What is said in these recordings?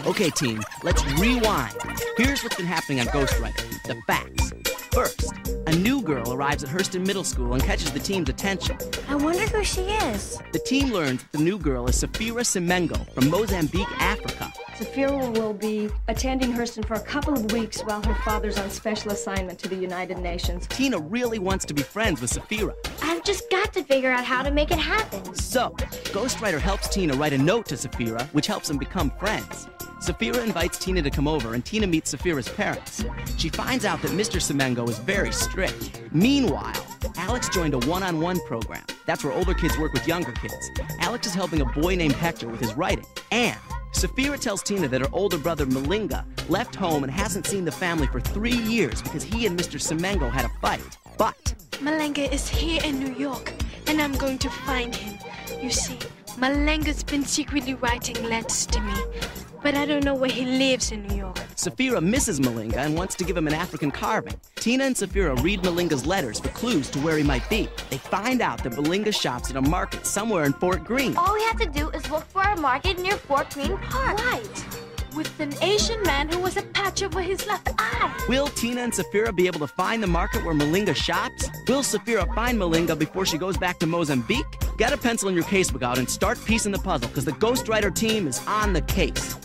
Okay, team, let's rewind. Here's what's been happening on Ghost Rider. The facts. First, a new girl arrives at Hurston Middle School and catches the team's attention. I wonder who she is. The team learns that the new girl is Safira Semengo from Mozambique, Africa. Safira will be attending Hurston for a couple of weeks while her father's on special assignment to the United Nations. Tina really wants to be friends with Safira. I've just got to figure out how to make it happen. So, Ghost Rider helps Tina write a note to Safira, which helps them become friends. Safira invites Tina to come over, and Tina meets Safira's parents. She finds out that Mr. Semengo is very strict. Meanwhile, Alex joined a one-on-one program. That's where older kids work with younger kids. Alex is helping a boy named Hector with his writing. And Safira tells Tina that her older brother, Malinga, left home and hasn't seen the family for 3 years because he and Mr. Semengo had a fight. But Malenga is here in New York, and I'm going to find him. You see, Malenga's been secretly writing letters to me, but I don't know where he lives in New York. Safira misses Malinga and wants to give him an African carving. Tina and Safira read Malinga's letters for clues to where he might be. They find out that Malinga shops at a market somewhere in Fort Greene. All we have to do is look for a market near Fort Greene Park. Right. With an Asian man who was a patch over his left eye. Will Tina and Safira be able to find the market where Malinga shops? Will Safira find Malinga before she goes back to Mozambique? Get a pencil in your casebook out and start piecing the puzzle, because the Ghost Rider team is on the case.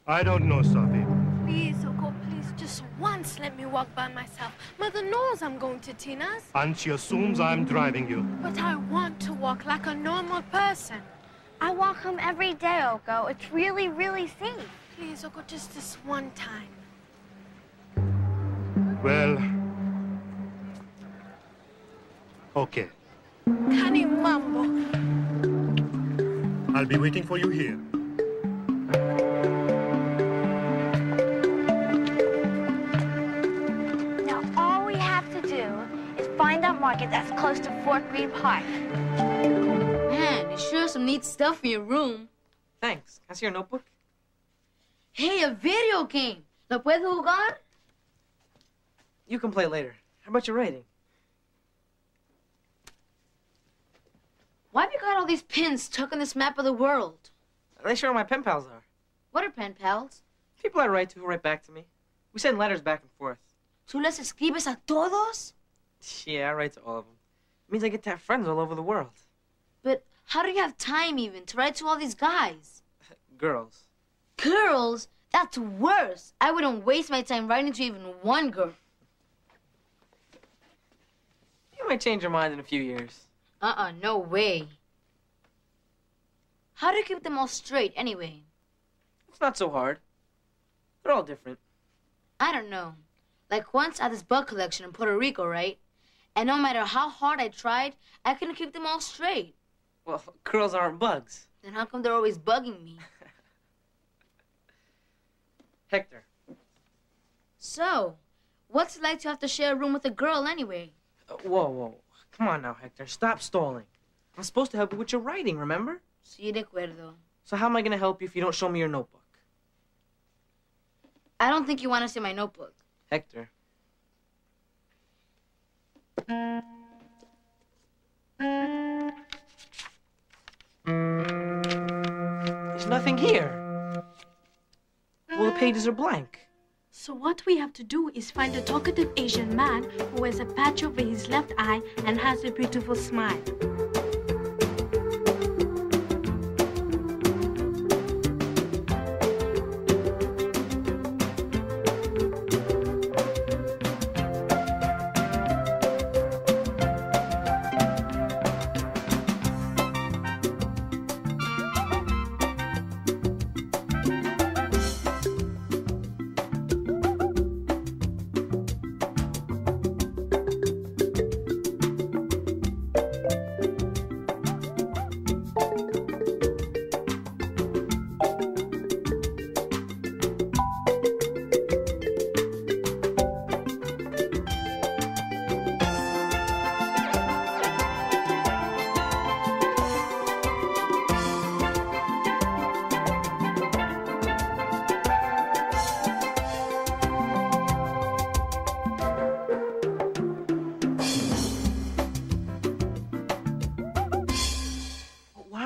I don't know, Safi. Please, Oko, please, just once let me walk by myself. Mother knows I'm going to Tina's. And she assumes I'm driving you. But I want to walk like a normal person. I walk home every day, Oko. It's really, really safe. Please, Oko, just this one time. Well, okay. Kani Mambo. I'll be waiting for you here. Now, all we have to do is find a market that's close to Fort Greene Park. Man, you sure have some neat stuff in your room. Thanks. Can I see your notebook? Hey, a video game. ¿Lo puedo jugar? You can play later. How about your writing? Why have you got all these pins stuck on this map of the world? They sure my pen pals are. What are pen pals? People I write to who write back to me. We send letters back and forth. ¿Tú les escribes a todos? Yeah, I write to all of them. It means I get to have friends all over the world. But how do you have time even to write to all these guys? Girls. Girls? That's worse. I wouldn't waste my time writing to even one girl. You might change your mind in a few years. No way. How do you keep them all straight, anyway? It's not so hard. They're all different. I don't know. Like once I had this bug collection in Puerto Rico, right? And no matter how hard I tried, I couldn't keep them all straight. Well, girls aren't bugs. Then how come they're always bugging me? Hector. So, what's it like to have to share a room with a girl anyway? Whoa. Come on now, Hector. Stop stalling. I'm supposed to help you with your writing, remember? Sí, de acuerdo. So how am I going to help you if you don't show me your notebook? I don't think you want to see my notebook. Hector. There's nothing here. Well, the pages are blank. So what we have to do is find a talkative Asian man who has a patch over his left eye and has a beautiful smile.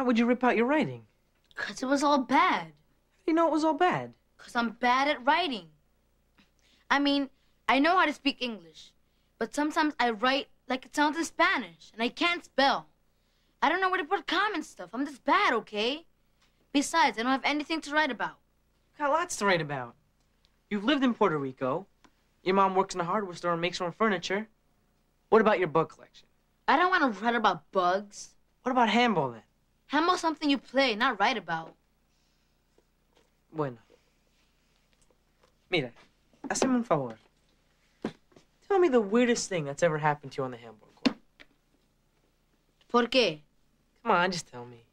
Why would you rip out your writing? Because it was all bad. How do you know it was all bad? Because I'm bad at writing. I mean, I know how to speak English, but sometimes I write like it sounds in Spanish, and I can't spell. I don't know where to put comma and stuff. I'm just bad, okay? Besides, I don't have anything to write about. Got lots to write about. You've lived in Puerto Rico. Your mom works in a hardware store and makes her own furniture. What about your bug collection? I don't want to write about bugs. What about handball, then? Handball's something you play, not write about. Bueno. Mira, hazme un favor. Tell me the weirdest thing that's ever happened to you on the handball court. ¿Por qué? Come on, just tell me.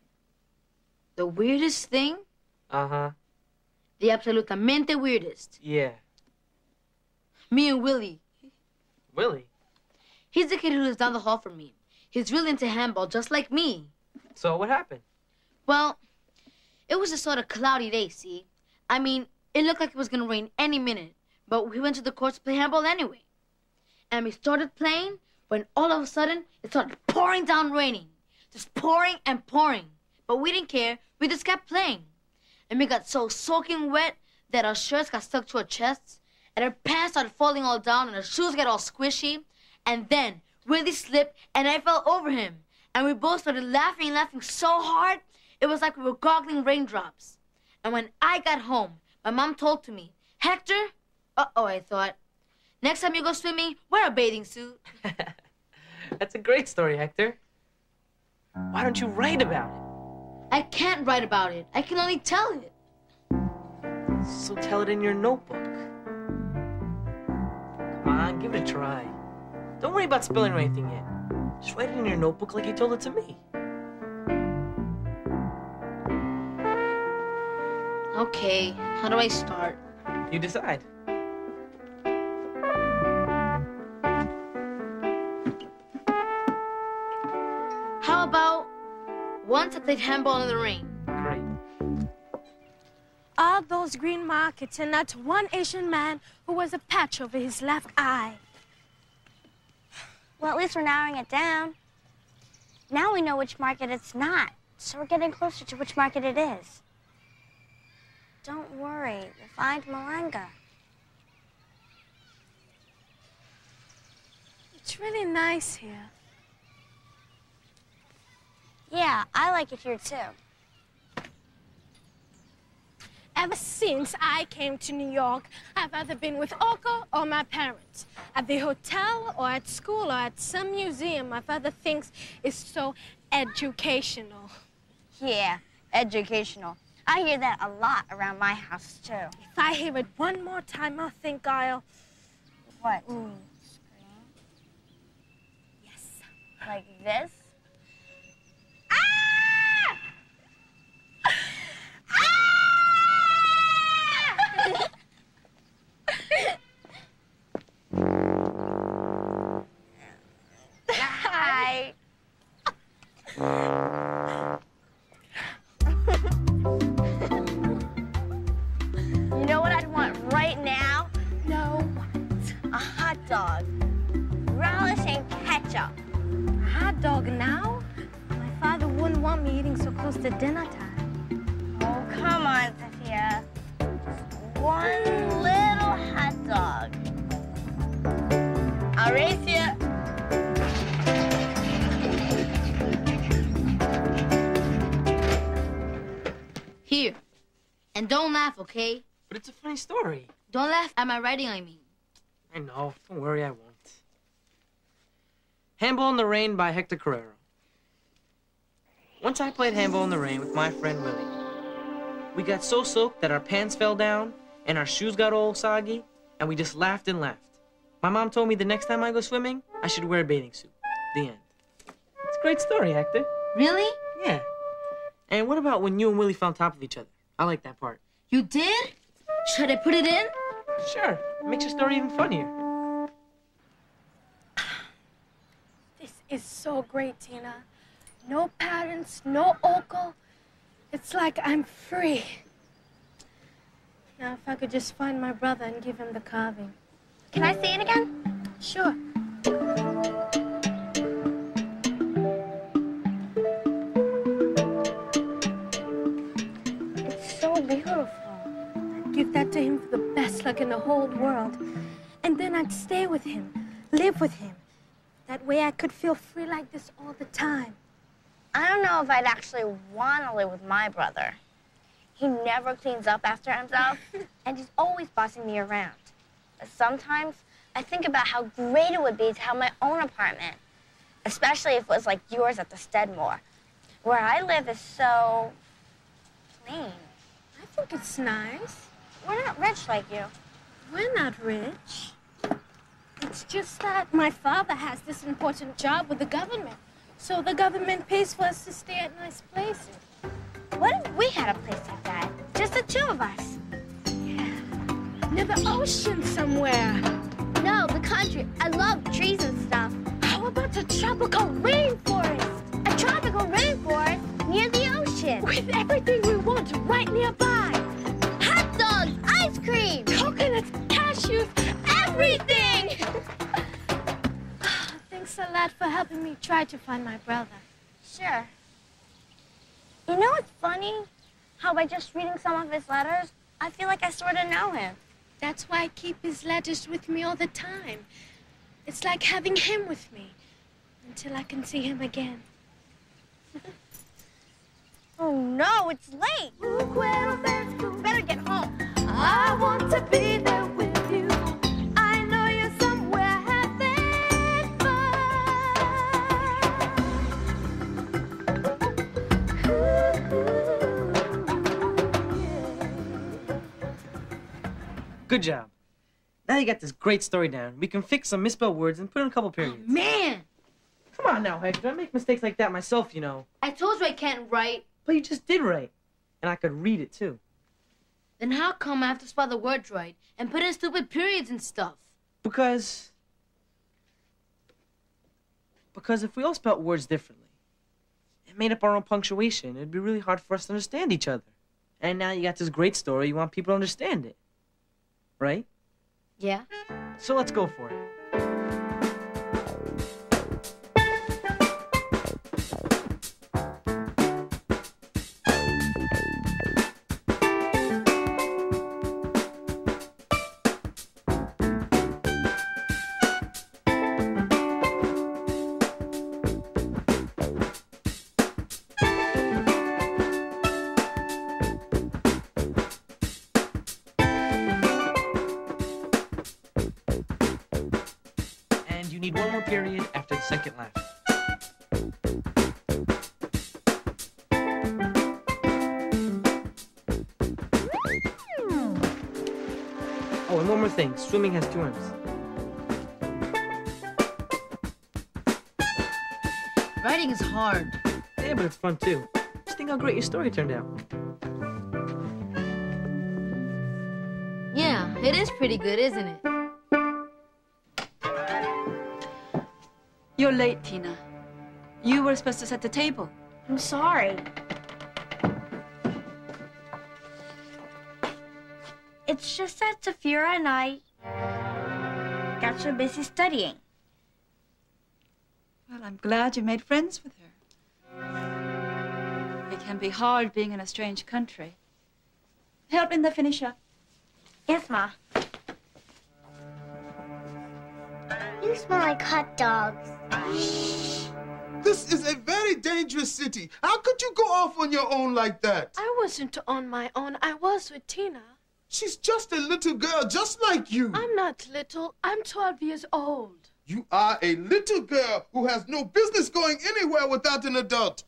The weirdest thing? Uh-huh. The absolutamente weirdest. Yeah. Me and Willie. Willie? He's the kid who lives down the hall from me. He's really into handball, just like me. So what happened? Well, it was a sort of cloudy day, see? I mean, it looked like it was going to rain any minute, but we went to the courts to play handball anyway. And we started playing when all of a sudden it started pouring down raining. Just pouring and pouring. But we didn't care. We just kept playing. And we got so soaking wet that our shirts got stuck to our chests, and our pants started falling all down, and our shoes got all squishy. And then Willie slipped, and I fell over him. And we both started laughing so hard, it was like we were goggling raindrops. And when I got home, my mom told to me, Hector, uh-oh, I thought, next time you go swimming, wear a bathing suit. That's a great story, Hector. Why don't you write about it? I can't write about it. I can only tell it. So tell it in your notebook. Come on, give it a try. Don't worry about spelling or anything yet. Just write it in your notebook like you told it to me. Okay, how do I start? You decide. How about once I played handball in the rain? Great. All those green markets and that one Asian man who wears a patch over his left eye. Well, at least we're narrowing it down. Now we know which market it's not, so we're getting closer to which market it is. Don't worry, we'll find Malanga. It's really nice here. Yeah, I like it here too. Ever since I came to New York, I've either been with Oko or my parents. At the hotel or at school or at some museum my father thinks is so educational. Yeah, educational. I hear that a lot around my house too. If I hear it one more time, I'll think I'll... What? Scream? Yes. Like this? Hi. You know what I'd want right now? No. A hot dog. Relish and ketchup. A hot dog now? My father wouldn't want me eating so close to dinner time. Oh, come on, Sophia. Just one little hot dog. I'll race you. Here. And don't laugh, okay? But it's a funny story. Don't laugh at my writing, I mean. I know. Don't worry, I won't. Handball in the Rain by Hector Carrero. Once I played handball in the rain with my friend Willie. We got so soaked that our pants fell down and our shoes got all soggy, and we just laughed and laughed. My mom told me the next time I go swimming, I should wear a bathing suit. The end. It's a great story, Hector. Really? Yeah. And what about when you and Willie fell on top of each other? I like that part. You did? Should I put it in? Sure. It makes your story even funnier. This is so great, Tina. No parents, no Oko. It's like I'm free. Now, if I could just find my brother and give him the carving. Can I see it again? Sure. that to him for the best luck in the whole world. And then I'd stay with him, live with him. That way I could feel free like this all the time. I don't know if I'd actually want to live with my brother. He never cleans up after himself, and he's always bossing me around. But sometimes I think about how great it would be to have my own apartment, especially if it was like yours at the Steadmore. Where I live is so plain. I think it's nice. We're not rich like you. We're not rich. It's just that my father has this important job with the government. So the government pays for us to stay at nice places. What if we had a place like that? Just the two of us. Yeah. Near the ocean somewhere. No, the country. I love trees and stuff. How about a tropical rainforest? A tropical rainforest near the ocean. With everything we want right nearby. Hot dogs, ice cream, coconuts, cashews, everything! Thanks a lot for helping me try to find my brother. Sure. You know what's funny? How by just reading some of his letters, I feel like I sort of know him. That's why I keep his letters with me all the time. It's like having him with me until I can see him again. Oh no, it's late. Better get home. I want to be there with you. I know you're somewhere having Good job. Now you got this great story down. We can fix some misspelled words and put in a couple periods. Oh, man! Come on now, Hector. I make mistakes like that myself, you know. I told you I can't write. But you just did write. And I could read it, too. Then how come I have to spell the words right and put in stupid periods and stuff? Because if we all spelt words differently and made up our own punctuation, it'd be really hard for us to understand each other. And now you got this great story, you want people to understand it. Right? Yeah. So let's go for it. You need one more period after the second laugh. Oh, and one more thing. Swimming has 2 M's. Writing is hard. Yeah, but it's fun too. Just think how great your story turned out. Yeah, it is pretty good, isn't it? You're late, Tina. You were supposed to set the table. I'm sorry. It's just that Safira and I got so busy studying. Well, I'm glad you made friends with her. It can be hard being in a strange country. Help Linda finish up. Yes, Ma. You smell like hot dogs. This is a very dangerous city. How could you go off on your own like that? I wasn't on my own. I was with Tina. She's just a little girl, just like you. I'm not little. I'm 12 years old. You are a little girl who has no business going anywhere without an adult.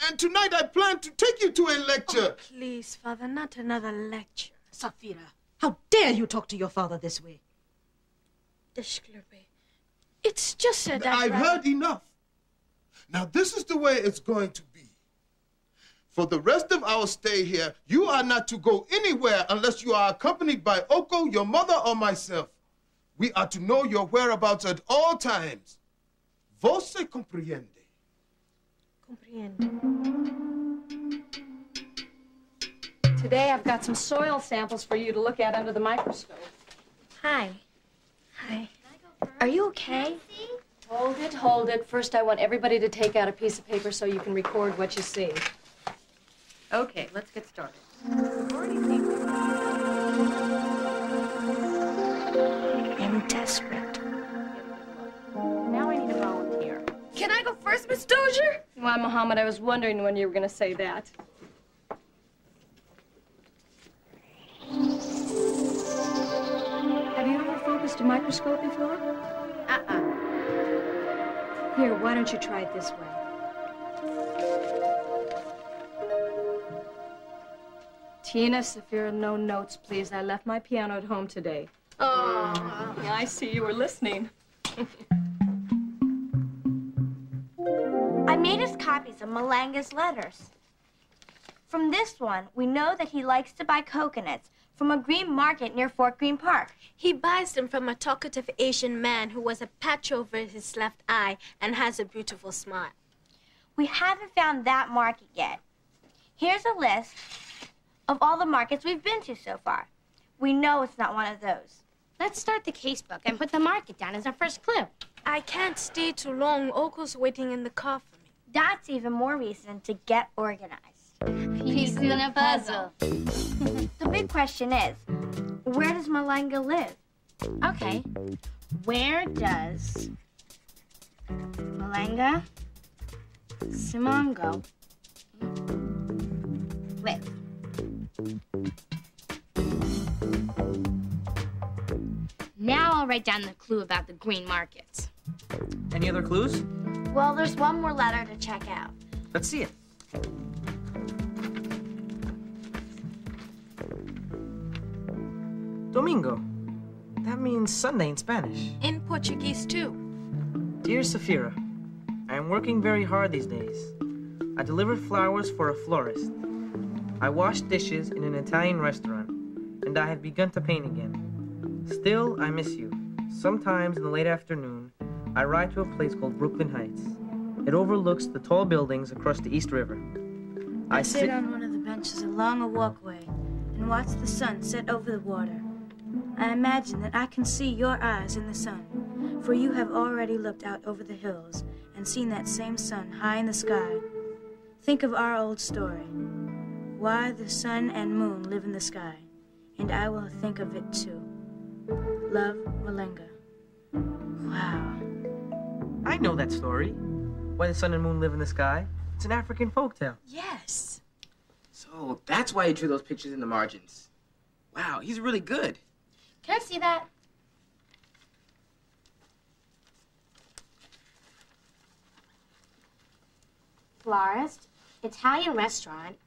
And tonight I plan to take you to a lecture. Oh, please, Father, not another lecture. Safira, how dare you talk to your father this way? It's just that I've heard enough. Now, this is the way it's going to be. For the rest of our stay here, you are not to go anywhere unless you are accompanied by Oko, your mother, or myself. We are to know your whereabouts at all times. Você compreende? Today I've got some soil samples for you to look at under the microscope. Hi. Hi. Are you okay? Hold it. First, I want everybody to take out a piece of paper so you can record what you see. Okay, let's get started. desperate. Now I need a volunteer. Can I go first, Miss Dozier? Why, Muhammad, I was wondering when you were going to say that. Have you ever focused a microscope before? Here, why don't you try it this way? Tina, Safira, no notes, please. I left my piano at home today. Oh, yeah, I see you were listening. I made us copies of Malanga's letters. From this one, we know that he likes to buy coconuts from a green market near Fort Greene Park. He buys them from a talkative Asian man who has a patch over his left eye and has a beautiful smile. We haven't found that market yet. Here's a list of all the markets we've been to so far. We know it's not one of those. Let's start the casebook and put the market down as our first clue. I can't stay too long. Oko's waiting in the car for me. That's even more reason to get organized. Piece in a puzzle. The big question is, where does Malanga live? Okay. Where does Malanga Simango live? Now I'll write down the clue about the green market. Any other clues? Well, there's one more letter to check out. Let's see it. Domingo. That means Sunday in Spanish. In Portuguese, too. Dear Safira, I am working very hard these days. I deliver flowers for a florist. I wash dishes in an Italian restaurant, and I have begun to paint again. Still, I miss you. Sometimes in the late afternoon, I ride to a place called Brooklyn Heights. It overlooks the tall buildings across the East River. I sit on one of the benches along a walkway and watch the sun set over the water. I imagine that I can see your eyes in the sun, for you have already looked out over the hills and seen that same sun high in the sky. Think of our old story, why the sun and moon live in the sky, and I will think of it too. Love, Malenga. Wow. I know that story. Why the sun and moon live in the sky. It's an African folktale. Yes. So that's why he drew those pictures in the margins. Wow, he's really good. Can I see that? Florist, Italian restaurant.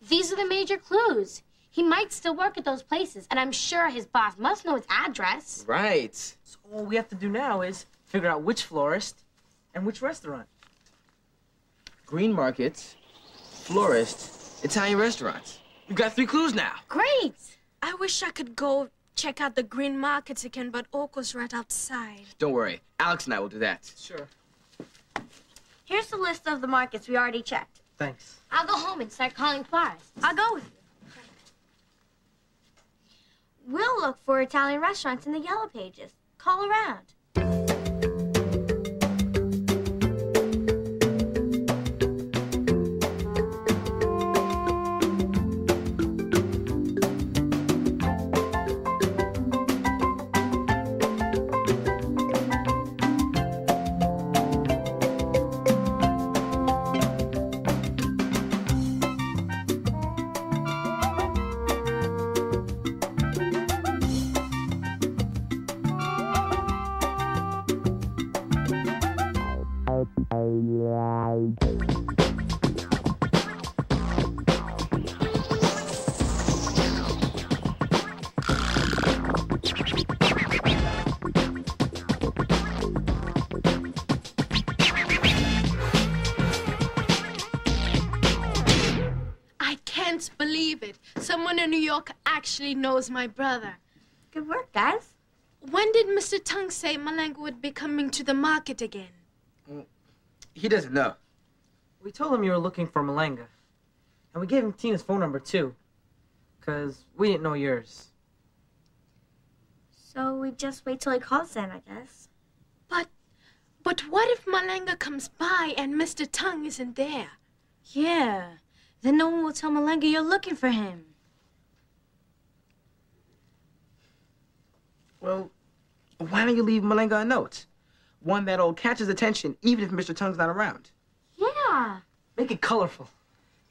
These are the major clues. He might still work at those places, and I'm sure his boss must know his address. Right. So all we have to do now is figure out which florist and which restaurant. Green markets, florist, Italian restaurants. We've got 3 clues now. Great! I wish I could go check out the green markets again, but Oko's right outside. Don't worry. Alex and I will do that. Sure. Here's the list of the markets we already checked. Thanks. I'll go home and start calling florists. I'll go with you. We'll look for Italian restaurants in the yellow pages. Call around. Believe it. Someone in New York actually knows my brother. Good work, guys. When did Mr. Tung say Malanga would be coming to the market again? Well, he doesn't know. We told him you were looking for Malanga. And we gave him Tina's phone number, too. Because we didn't know yours. So we just wait till he calls then, I guess. But what if Malanga comes by and Mr. Tung isn't there? Yeah. Then no one will tell Malanga you're looking for him. Well, Why don't you leave Malenga a note? One that'll catch his attention even if Mr. Tung's not around. Yeah. Make it colorful.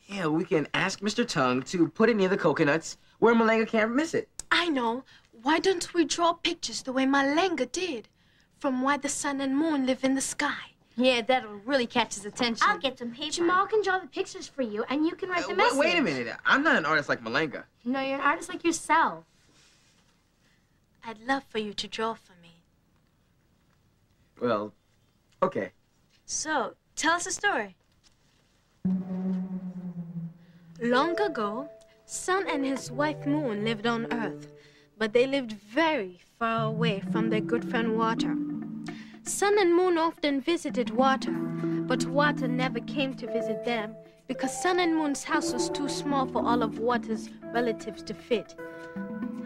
Yeah, we can ask Mr. Tung to put it near the coconuts where Malenga can't miss it. I know. Why don't we draw pictures the way Malenga did? From why the sun and moon live in the sky. Yeah, that'll really catch his attention. I'll get some paper. Jamal can draw the pictures for you, and you can write the message. Wait a minute. I'm not an artist like Malenga. No, you're an artist like yourself. I'd love for you to draw for me. Well, okay. So, tell us a story. Long ago, Sun and his wife Moon lived on Earth, but they lived very far away from their good friend Water. Sun and Moon often visited Water, but Water never came to visit them because Sun and Moon's house was too small for all of Water's relatives to fit.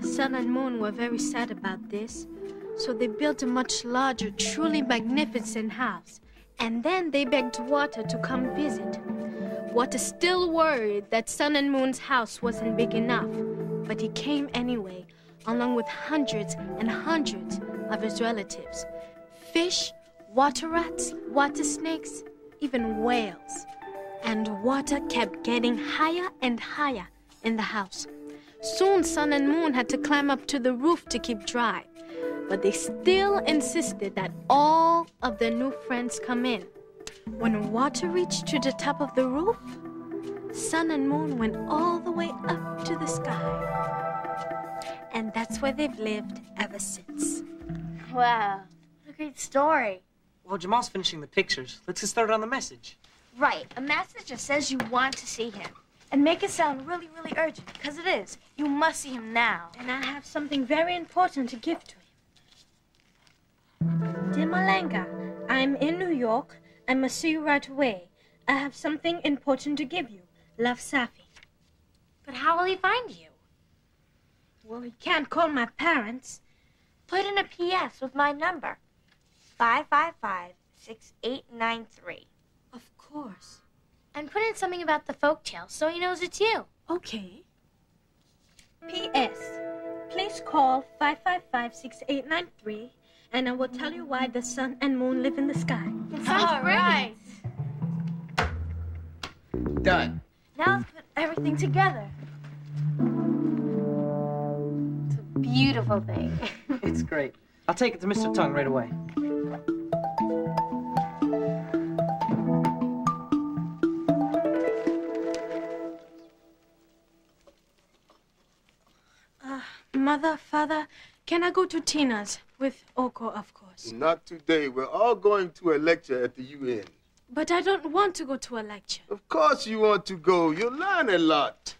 Sun and Moon were very sad about this, so they built a much larger, truly magnificent house, and then they begged Water to come visit. Water still worried that Sun and Moon's house wasn't big enough, but he came anyway, along with hundreds and hundreds of his relatives. Fish, water rats, water snakes, even whales. And Water kept getting higher and higher in the house. Soon Sun and Moon had to climb up to the roof to keep dry, but they still insisted that all of their new friends come in. When Water reached to the top of the roof, Sun and Moon went all the way up to the sky. And that's where they've lived ever since. Wow, what a great story. Well, Jamal's finishing the pictures. Let's get started on the message. Right, a message that says you want to see him. And make it sound really, really urgent, because it is. You must see him now. And I have something very important to give to him. Dear Malenga, I'm in New York. I must see you right away. I have something important to give you. Love, Safi. But how will he find you? Well, he can't call my parents. Put in a PS with my number. 555-6893. Of course. And put in something about the folktale so he knows it's you. Okay. P.S. Please call 555-6893, and I will tell you why the sun and moon live in the sky. It sounds great. Done. Now let's put everything together. It's a beautiful thing. It's great. I'll take it to Mr. Tung right away. Mother, Father, can I go to Tina's with Oko, of course? Not today. We're all going to a lecture at the UN. But I don't want to go to a lecture. Of course you want to go. You'll learn a lot.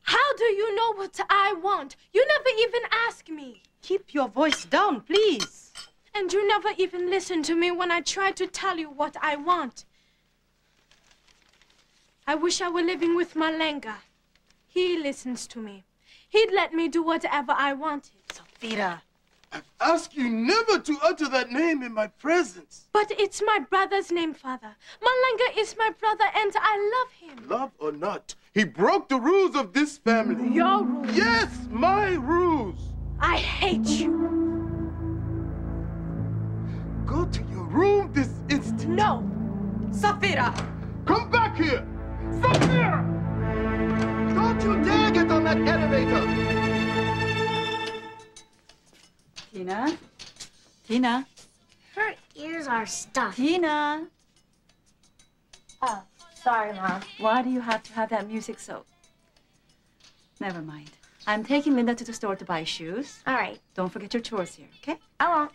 How do you know what I want? You never even ask me. Keep your voice down, please. And you never even listen to me when I try to tell you what I want. I wish I were living with Malenga. He listens to me. He'd let me do whatever I wanted. Safira. I've asked you never to utter that name in my presence. But it's my brother's name, Father. Malenga is my brother, and I love him. Love or not, he broke the rules of this family. Your rules? Yes, my rules. I hate you. Go to your room this instant. No. Safira! Come back here! Safira! Don't you dare get on that elevator! Tina? Tina? Her ears are stuffed. Tina? Oh, sorry, Mom. Why do you have to have that music so? Never mind. I'm taking Linda to the store to buy shoes. All right. Don't forget your chores here, okay? I won't.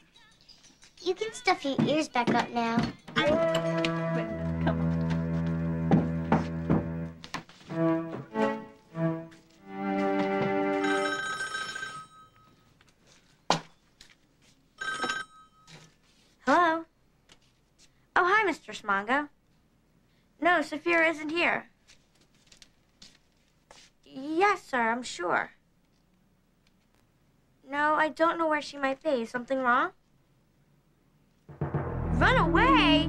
You can stuff your ears back up now. Linda, come on. Hello? Oh, hi, Mr. Smongo. No, Safira isn't here. Yes, sir, I'm sure. No, I don't know where she might be. Something wrong? Run away?